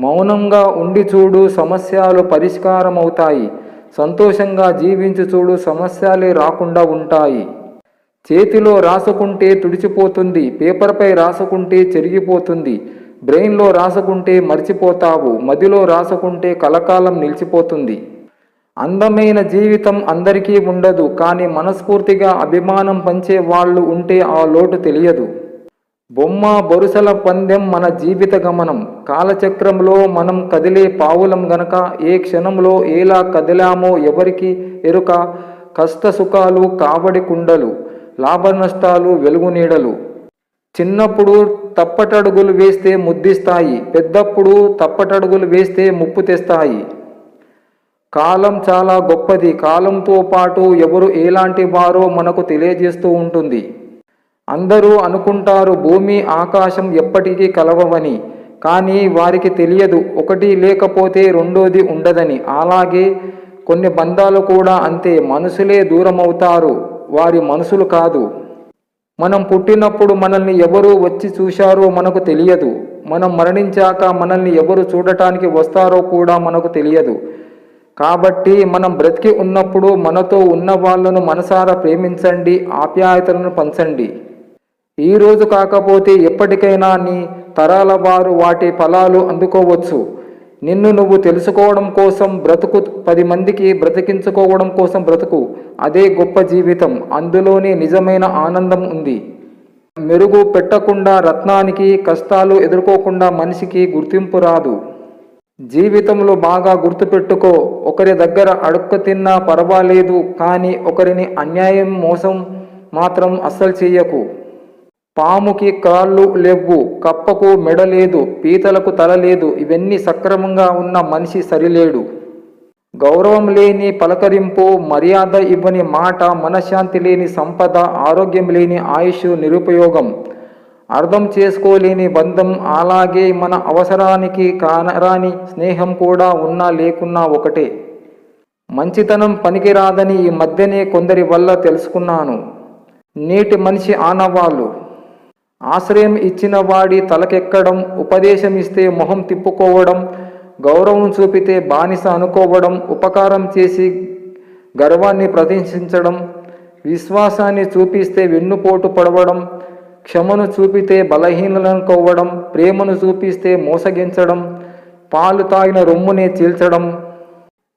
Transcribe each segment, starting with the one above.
మౌనంగా ఉండి చూడు, సమస్యలు పరిష్కారమవుతాయి. సంతోషంగా జీవించి చూడు, సమస్యలే రాకుండా ఉంటాయి. చేతిలో రాసుకుంటే తుడిచిపోతుంది, పేపర్పై రాసుకుంటే చెరిగిపోతుంది. బ్రెయిన్లో రాసుకుంటే మర్చిపోతావు, మదిలో రాసుకుంటే కలకాలం నిలిచిపోతుంది. అందమైన జీవితం అందరికీ ఉండదు, కానీ మనస్ఫూర్తిగా అభిమానం పంచే వాళ్ళు ఉంటే ఆ లోటు తెలియదు. బొమ్మ బొరుసల పందెం మన జీవిత గమనం. కాలచక్రంలో మనం కదిలే పావులం గనక ఏ క్షణంలో ఎలా కదిలామో ఎవరికి ఎరుక. కష్ట సుఖాలు కావడి కుండలు, లాభ నష్టాలు వెలుగు నీడలు. చిన్నప్పుడు తప్పటడుగులు వేస్తే ముద్దిస్తాయి, పెద్దప్పుడు తప్పటడుగులు వేస్తే ముప్పు తెస్తాయి. కాలం చాలా గొప్పది, కాలంతో పాటు ఎవరు ఎలాంటి వారో మనకు తెలియజేస్తూ ఉంటుంది. అందరూ అనుకుంటారు భూమి ఆకాశం ఎప్పటికీ కలవవని, కానీ వారికి తెలియదు ఒకటి లేకపోతే రెండోది ఉండదని. అలాగే కొన్ని బంధాలు కూడా అంతే, మనుషులే దూరమవుతారు, వారి మనసులు కాదు. మనం పుట్టినప్పుడు మనల్ని ఎవరు వచ్చి చూశారో మనకు తెలియదు. మనం మరణించాక మనల్ని ఎవరు చూడటానికి వస్తారో కూడా మనకు తెలియదు. కాబట్టి మనం బ్రతికి ఉన్నప్పుడు మనతో ఉన్న వాళ్ళను మనసారా ప్రేమించండి, ఆప్యాయతలను పంచండి. ఈరోజు కాకపోతే ఎప్పటికైనా నీ తరాల వారు వాటి ఫలాలు అందుకోవచ్చు. నిన్ను నువ్వు తెలుసుకోవడం కోసం బ్రతుకు, 10 మందికి బ్రతికించుకోవడం కోసం బ్రతుకు. అదే గొప్ప జీవితం, అందులోనే నిజమైన ఆనందం ఉంది. మెరుగు పెట్టకుండా రత్నానికి, కష్టాలు ఎదుర్కోకుండా మనిషికి గుర్తింపు రాదు. జీవితంలో బాగా గుర్తుపెట్టుకో, ఒకరి దగ్గర అడుక్క తిన్నా పర్వాలేదు, కానీ ఒకరిని అన్యాయం మోసం మాత్రం అస్సలు చెయ్యకు. పాముకి కాళ్ళు లేవు, కప్పకు మెడ లేదు, పీతలకు తల లేదు. ఇవన్నీ సక్రమంగా ఉన్న మనిషి సరిలేడు. గౌరవం లేని పలకరింపు, మర్యాద ఇవ్వని మాట, మనశ్శాంతి లేని సంపద, ఆరోగ్యం లేని ఆయుష్ నిరుపయోగం, అర్థం చేసుకోలేని బంధం, అలాగే మన అవసరానికి కానరాని స్నేహం కూడా ఉన్నా లేకున్నా ఒకటే. మంచితనం పనికిరాదని ఈ మధ్యనే కొందరి వల్ల తెలుసుకున్నాను. నేటి మనిషి ఆనవాళ్ళు. ఆశ్రయం ఇచ్చిన వాడి తలకెక్కడం, ఉపదేశం ఇస్తే మొహం తిప్పుకోవడం, గౌరవం చూపితే బానిస అనుకోవడం, ఉపకారం చేసి గర్వాన్ని ప్రదర్శించడం, విశ్వాసాన్ని చూపిస్తే వెన్నుపోటు పడవడం, క్షమను చూపితే బలహీనలనుకోవడం, ప్రేమను చూపిస్తే మోసగించడం, పాలు తాగిన రొమ్మునే చీల్చడం.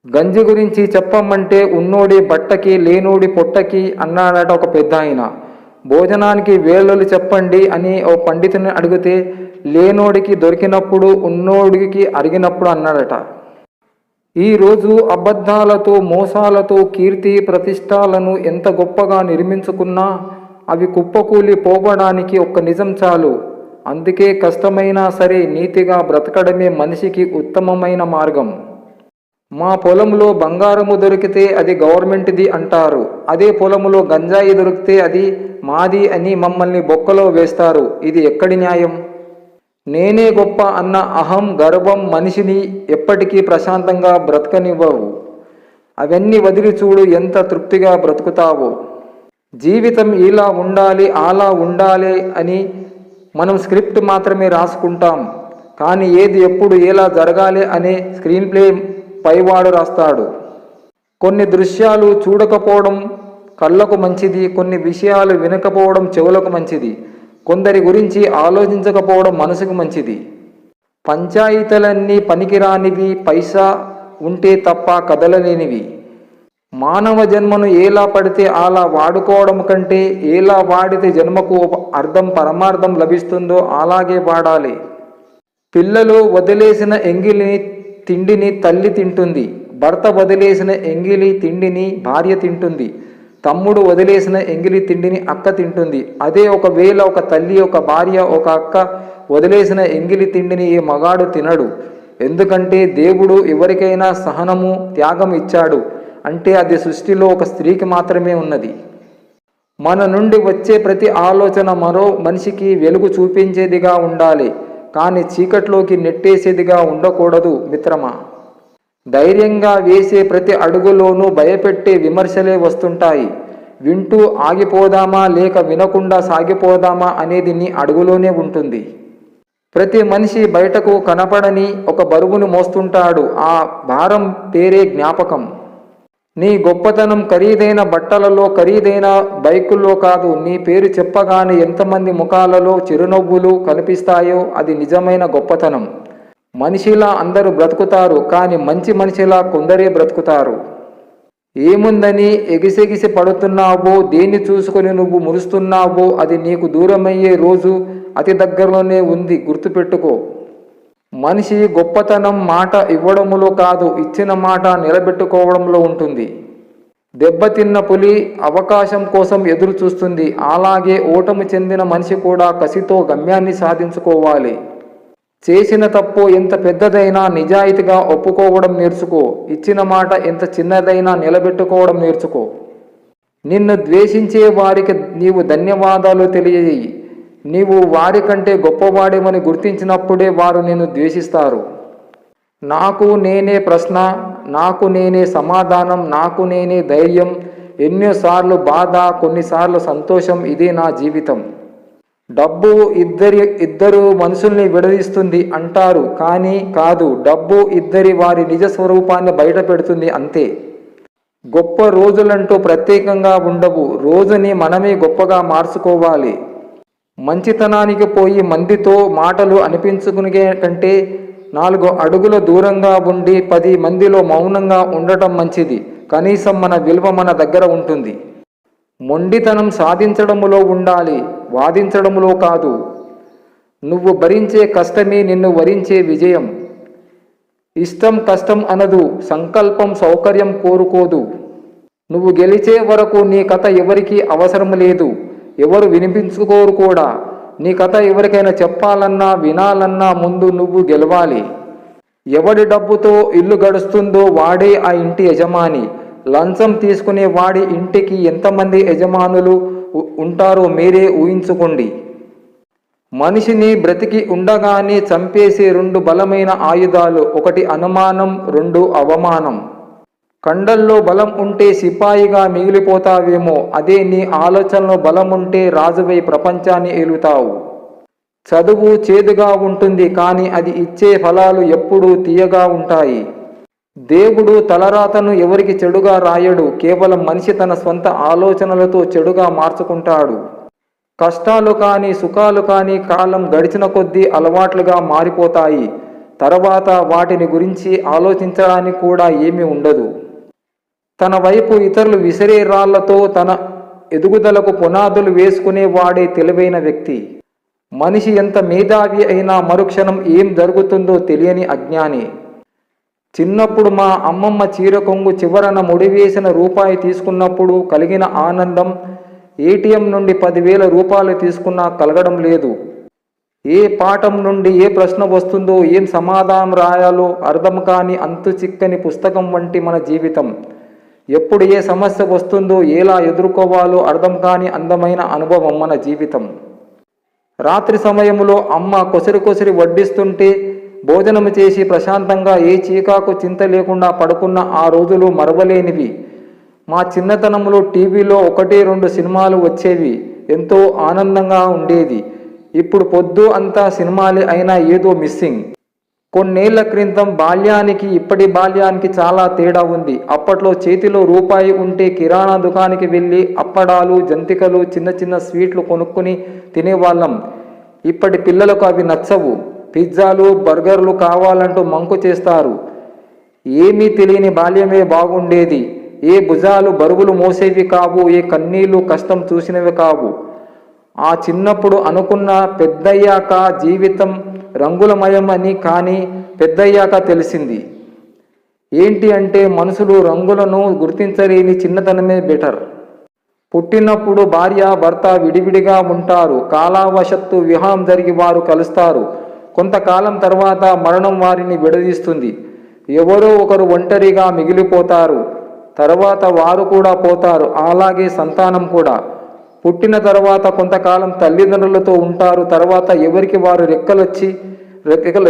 గంజి గురించి చెప్పమంటే ఉన్నోడి బట్టకి లేనోడి పొట్టకి అన్నాడట ఒక పెద్ద ఆయన. భోజనానికి వేళలు చెప్పండి అని ఓ పండితుని అడిగితే లేనోడికి దొరికినప్పుడు ఉన్నోడికి అరిగినప్పుడు అన్నాడట. ఈరోజు అబద్ధాలతో మోసాలతో కీర్తి ప్రతిష్టాలను ఎంత గొప్పగా నిర్మించుకున్నా అవి కుప్పకూలి పోవడానికి ఒక్క నిజం చాలు. అందుకే కష్టమైనా సరే నీతిగా బ్రతకడమే మనిషికి ఉత్తమమైన మార్గం. మా పొలంలో బంగారము దొరికితే అది గవర్నమెంట్ది అంటారు, అదే పొలంలో గంజాయి దొరికితే అది మాది అని మమ్మల్ని బొక్కలో వేస్తారు. ఇది ఎక్కడి న్యాయం? నేనే గొప్ప అన్న అహం, గర్వం మనిషిని ఎప్పటికీ ప్రశాంతంగా బ్రతకనివ్వవు. అవన్నీ వదిలి చూడు ఎంత తృప్తిగా బ్రతుకుతావో. జీవితం ఇలా ఉండాలి, అలా ఉండాలి అని మనం స్క్రిప్ట్ మాత్రమే రాసుకుంటాం, కానీ ఏది ఎప్పుడు ఎలా జరగాలి అనే స్క్రీన్ ప్లే పైవాడు రాస్తాడు. కొన్ని దృశ్యాలు చూడకపోవడం కళ్ళకు మంచిది, కొన్ని విషయాలు వినకపోవడం చెవులకు మంచిది, కొందరి గురించి ఆలోచించకపోవడం మనసుకు మంచిది. పంచాయతీలన్నీ పనికిరానివి, పైసా ఉంటే తప్ప కదలలేనివి. మానవ జన్మను ఎలా పడితే అలా వాడుకోవడం కంటే ఎలా వాడితే జన్మకు అర్థం పరమార్థం లభిస్తుందో అలాగే వాడాలి. పిల్లలు వదిలేసిన ఎంగిలిని తిండిని తల్లి తింటుంది, భర్త వదిలేసిన ఎంగిలి తిండిని భార్య తింటుంది, తమ్ముడు వదిలేసిన ఎంగిలి తిండిని అక్క తింటుంది. అదే ఒకవేళ ఒక తల్లి, ఒక భార్య, ఒక అక్క వదిలేసిన ఎంగిలి తిండిని ఏ మగాడు తినడు. ఎందుకంటే దేవుడు ఎవరికైనా సహనము, త్యాగం ఇచ్చాడు అంటే అది సృష్టిలో ఒక స్త్రీకి మాత్రమే ఉన్నది. మన నుండి వచ్చే ప్రతి ఆలోచన మరో మనిషికి వెలుగు చూపించేదిగా ఉండాలి, కానీ చీకట్లోకి నెట్టేసేదిగా ఉండకూడదు మిత్రమా. ధైర్యంగా వేసే ప్రతి అడుగులోనూ భయపెట్టే విమర్శలే వస్తుంటాయి. వింటూ ఆగిపోదామా లేక వినకుండా సాగిపోదామా అనేది నీ అడుగులోనే ఉంటుంది. ప్రతి మనిషి బయటకు కనపడని ఒక బరువును మోస్తుంటాడు. ఆ భారం పేరే జ్ఞాపకం. నీ గొప్పతనం ఖరీదైన బట్టలలో, ఖరీదైన బైకుల్లో కాదు. నీ పేరు చెప్పగానే ఎంతమంది ముఖాలలో చిరునవ్వులు కనిపిస్తాయో అది నిజమైన గొప్పతనం. మనిషిలా అందరూ బ్రతుకుతారు, కానీ మంచి మనిషిలా కొందరే బ్రతుకుతారు. ఏముందని ఎగిసెగిసి పడుతున్నావో, దేన్ని చూసుకొని నువ్వు మురుస్తున్నావో అది నీకు దూరమయ్యే రోజు అతి దగ్గరలోనే ఉంది, గుర్తుపెట్టుకో. మనిషి గొప్పతనం మాట ఇవ్వడములో కాదు, ఇచ్చిన మాట నిలబెట్టుకోవడంలో ఉంటుంది. దెబ్బతిన్న పులి అవకాశం కోసం ఎదురు చూస్తుంది. అలాగే ఓటమి చెందిన మనిషి కూడా కసితో గమ్యాన్ని సాధించుకోవాలి. చేసిన తప్పు ఎంత పెద్దదైనా నిజాయితీగా ఒప్పుకోవడం నేర్చుకో. ఇచ్చిన మాట ఎంత చిన్నదైనా నిలబెట్టుకోవడం నేర్చుకో. నిన్ను ద్వేషించే వారికి నీవు ధన్యవాదాలు తెలియజేయి. నీవు వారికంటే గొప్పవాడేమని గుర్తించినప్పుడే వారు నిన్ను ద్వేషిస్తారు. నాకు నేనే ప్రశ్న, నాకు నేనే సమాధానం, నాకు నేనే ధైర్యం. ఎన్నోసార్లు బాధ, కొన్నిసార్లు సంతోషం. ఇదే నా జీవితం. డబ్బు ఇద్దరు మనుషుల్ని విడదీస్తుంది అంటారు, కానీ కాదు. డబ్బు వారి నిజ స్వరూపాన్ని బయట పెడుతుంది, అంతే. గొప్ప రోజులంటూ ప్రత్యేకంగా ఉండవు. రోజుని మనమే గొప్పగా మార్చుకోవాలి. మంచితనానికి పోయి మందితో మాటలు అనిపించుకునే కంటే 4 అడుగుల దూరంగా ఉండి 10 మందిలో మౌనంగా ఉండటం మంచిది. కనీసం మన విలువ మన దగ్గర ఉంటుంది. మొండితనం సాధించడములో ఉండాలి, వాదించడములో కాదు. నువ్వు భరించే కష్టమే నిన్ను వరించే విజయం. ఇష్టం కష్టం అనదు, సంకల్పం సౌకర్యం కోరుకోదు. నువ్వు గెలిచే వరకు నీ కథ ఎవరికీ అవసరం లేదు, ఎవరు వినిపించుకోరు కూడా. నీ కథ ఎవరికైనా చెప్పాలన్నా వినాలన్నా ముందు నువ్వు గెలవాలి. ఎవడి డబ్బుతో ఇల్లు గడుస్తుందో వాడే ఆ ఇంటి యజమాని. లంచం తీసుకునే వాడి ఇంటికి ఎంతమంది యజమానులు ఉంటారో మీరే ఊహించుకోండి. మనిషిని బ్రతికి ఉండగానే చంపేసే 2 బలమైన ఆయుధాలు. 1 అనుమానం, 2 అవమానం. కండల్లో బలం ఉంటే సిపాయిగా మిగిలిపోతావేమో, అదే నీ ఆలోచనలో బలం ఉంటే రాజువై ప్రపంచాన్ని ఏలుతావు. చదువు చేదుగా ఉంటుంది, కానీ అది ఇచ్చే ఫలాలు ఎప్పుడూ తీయగా ఉంటాయి. దేవుడు తలరాతను ఎవరికి చెడుగా రాయడు, కేవలం మనిషి తన స్వంత ఆలోచనలతో చెడుగా మార్చుకుంటాడు. కష్టాలు కానీ సుఖాలు కానీ కాలం గడిచిన కొద్దీ అలవాట్లుగా మారిపోతాయి. తర్వాత వాటిని గురించి ఆలోచించడానికి కూడా ఏమీ ఉండదు. తన వైపు ఇతరులు విసిరే రాళ్లతో తన ఎదుగుదలకు పునాదులు వేసుకునేవాడే తెలివైన వ్యక్తి. మనిషి ఎంత మేధావి అయినా మరుక్షణం ఏం జరుగుతుందో తెలియని అజ్ఞాని. చిన్నప్పుడు మా అమ్మమ్మ చీర కొంగు చివరన ముడివేసిన రూపాయి తీసుకున్నప్పుడు కలిగిన ఆనందం ఏటీఎం నుండి 10,000 రూపాయలు తీసుకున్నా కలగడం లేదు. ఏ పాఠం నుండి ఏ ప్రశ్న వస్తుందో, ఏం సమాధానం రాయాలో అర్థం కాని అంతు చిక్కని పుస్తకం వంటి మన జీవితం. ఎప్పుడు ఏ సమస్య వస్తుందో, ఎలా ఎదుర్కోవాలో అర్థం కాని అందమైన అనుభవం మన జీవితం. రాత్రి సమయంలో అమ్మ కొసరి వడ్డిస్తుంటే భోజనం చేసి ప్రశాంతంగా ఏ చీకాకు చింత లేకుండా పడుకున్న ఆ రోజులు మరవలేనివి. మా చిన్నతనంలో టీవీలో 1-2 సినిమాలు వచ్చేవి, ఎంతో ఆనందంగా ఉండేది. ఇప్పుడు పొద్దు అంతా సినిమాలే అయినా ఏదో మిస్సింగ్. కొన్నేళ్ల క్రితం బాల్యానికి ఇప్పటి బాల్యానికి చాలా తేడా ఉంది. అప్పట్లో చేతిలో రూపాయి ఉంటే కిరాణా దుకాణానికి వెళ్ళి అప్పడాలు, జంతికలు, చిన్న స్వీట్లు కొనుక్కొని తినేవాళ్ళం. ఇప్పటి పిల్లలకు అవి నచ్చవు. పిజ్జాలు, బర్గర్లు కావాలంటూ మంకు చేస్తారు. ఏమీ తెలియని బాల్యమే బాగుండేది. ఏ భుజాలు బరువులు మోసేవి కావు, ఏ కన్నీళ్లు కష్టం చూసినవి కావు. ఆ చిన్నప్పుడు అనుకున్న పెద్దయ్యాక జీవితం రంగులమయం అని, కానీ పెద్దయ్యాక తెలిసింది ఏంటి అంటే మనుషులు రంగులను గుర్తించలేని చిన్నతనమే బెటర్. పుట్టినప్పుడు భార్య భర్త విడివిడిగా ఉంటారు. కాలావశత్తు వివాహం జరిగి వారు కలుస్తారు. కొంతకాలం తర్వాత మరణం వారిని విడదీస్తుంది. ఎవరో ఒకరు ఒంటరిగా మిగిలిపోతారు. తర్వాత వారు కూడా పోతారు. అలాగే సంతానం కూడా. పుట్టిన తర్వాత కొంతకాలం తల్లిదండ్రులతో ఉంటారు. తర్వాత ఎవరికి వారు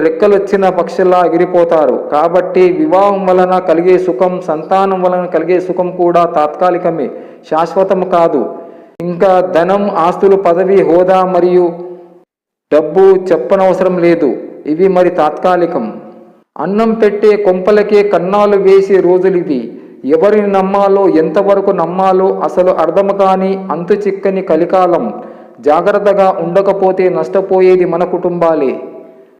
రెక్కలొచ్చిన పక్షిలా ఎగిరిపోతారు. కాబట్టి వివాహం వలన కలిగే సుఖం, సంతానం వలన కలిగే సుఖం కూడా తాత్కాలికమే, శాశ్వతం కాదు. ఇంకా ధనం, ఆస్తులు, పదవి, హోదా మరియు డబ్బు చెప్పనవసరం లేదు, ఇవి మరి తాత్కాలికం. అన్నం పెట్టే కొంపలకే కన్నాలు వేసే రోజులివి. ఎవరిని నమ్మాలో, ఎంతవరకు నమ్మాలో అసలు అర్థం కాని అంతు చిక్కని కలికాలం. జాగ్రత్తగా ఉండకపోతే నష్టపోయేది మన కుటుంబాలే.